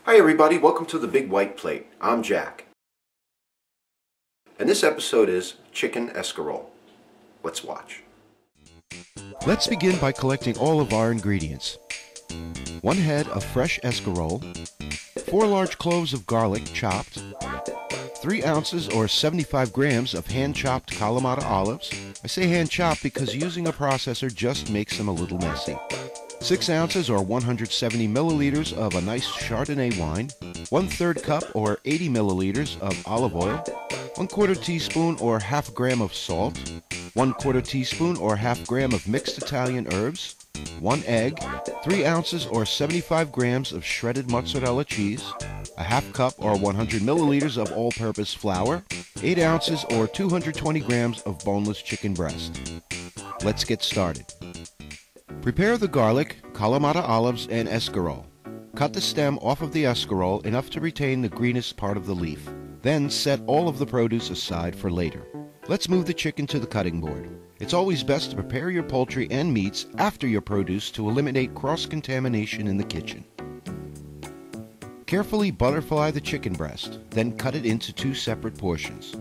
Hi everybody, welcome to the Big White Plate. I'm Jack. And this episode is Chicken Escarole. Let's watch. Let's begin by collecting all of our ingredients. 1 head of fresh escarole, 4 large cloves of garlic chopped, 3 ounces or 75 grams of hand-chopped Kalamata olives. I say hand-chopped because using a processor just makes them a little messy. 6 ounces or 170 milliliters of a nice Chardonnay wine, 1/3 cup or 80 milliliters of olive oil, 1/4 teaspoon or ½ gram of salt, 1/4 teaspoon or ½ gram of mixed Italian herbs, 1 egg, 3 ounces or 75 grams of shredded mozzarella cheese, a ½ cup or 100 milliliters of all-purpose flour, 8 ounces or 220 grams of boneless chicken breast. Let's get started. Prepare the garlic, Kalamata olives, and escarole. Cut the stem off of the escarole enough to retain the greenest part of the leaf. Then set all of the produce aside for later. Let's move the chicken to the cutting board. It's always best to prepare your poultry and meats after your produce to eliminate cross-contamination in the kitchen. Carefully butterfly the chicken breast, then cut it into 2 separate portions.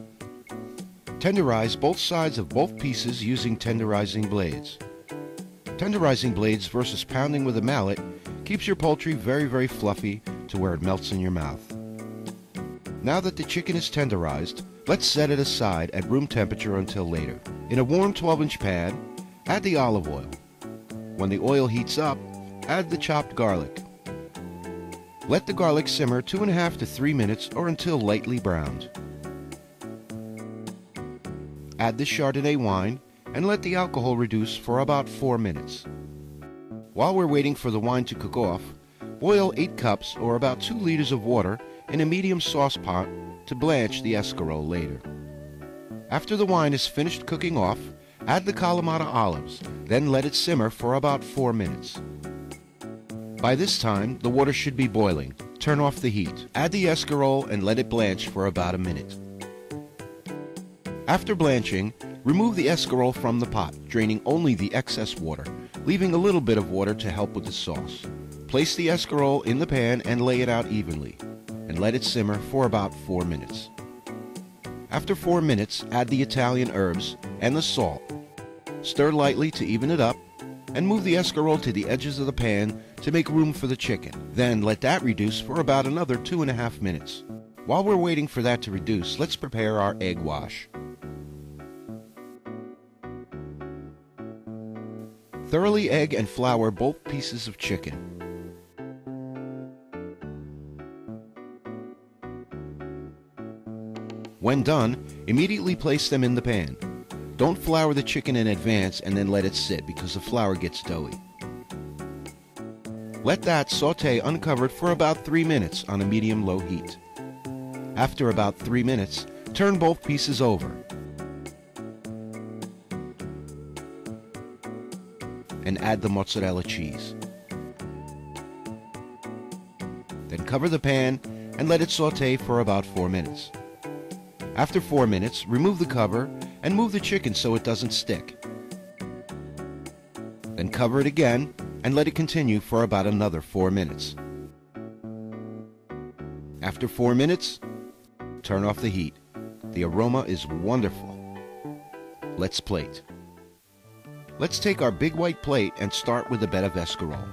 Tenderize both sides of both pieces using tenderizing blades. Tenderizing blades versus pounding with a mallet keeps your poultry very fluffy to where it melts in your mouth. Now that the chicken is tenderized, let's set it aside at room temperature until later. In a warm 12-inch pan, add the olive oil. When the oil heats up, add the chopped garlic. Let the garlic simmer 2.5 to 3 minutes or until lightly browned. Add the Chardonnay wine and let the alcohol reduce for about 4 minutes. While we're waiting for the wine to cook off, boil 8 cups or about 2 liters of water in a medium sauce pot to blanch the escarole later. After the wine is finished cooking off, add the Kalamata olives, then let it simmer for about 4 minutes. By this time, the water should be boiling. Turn off the heat. Add the escarole and let it blanch for about a minute. After blanching, remove the escarole from the pot, draining only the excess water, leaving a little bit of water to help with the sauce. Place the escarole in the pan and lay it out evenly, and let it simmer for about 4 minutes. After 4 minutes, add the Italian herbs and the salt. Stir lightly to even it up, and move the escarole to the edges of the pan to make room for the chicken. Then let that reduce for about another 2.5 minutes. While we're waiting for that to reduce, let's prepare our egg wash. Thoroughly egg and flour both pieces of chicken. When done, immediately place them in the pan. Don't flour the chicken in advance and then let it sit because the flour gets doughy. Let that saute uncovered for about 3 minutes on a medium-low heat. After about 3 minutes, turn both pieces over. And add the mozzarella cheese. Then cover the pan and let it saute for about 4 minutes. After 4 minutes, remove the cover and move the chicken so it doesn't stick. Then cover it again and let it continue for about another 4 minutes. After 4 minutes, turn off the heat. The aroma is wonderful. Let's plate. Let's take our big white plate and start with a bed of escarole.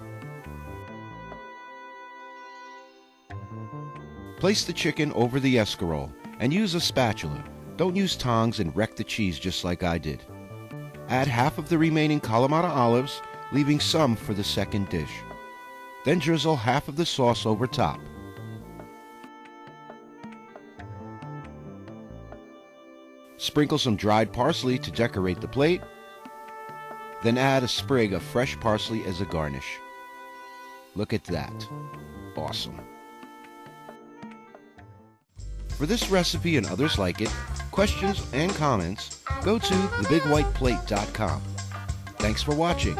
Place the chicken over the escarole and use a spatula. Don't use tongs and wreck the cheese just like I did. Add half of the remaining Kalamata olives, leaving some for the second dish. Then drizzle half of the sauce over top. Sprinkle some dried parsley to decorate the plate. Then add a sprig of fresh parsley as a garnish. Look at that. Awesome. For this recipe and others like it, questions and comments, go to thebigwhiteplate.com. Thanks for watching.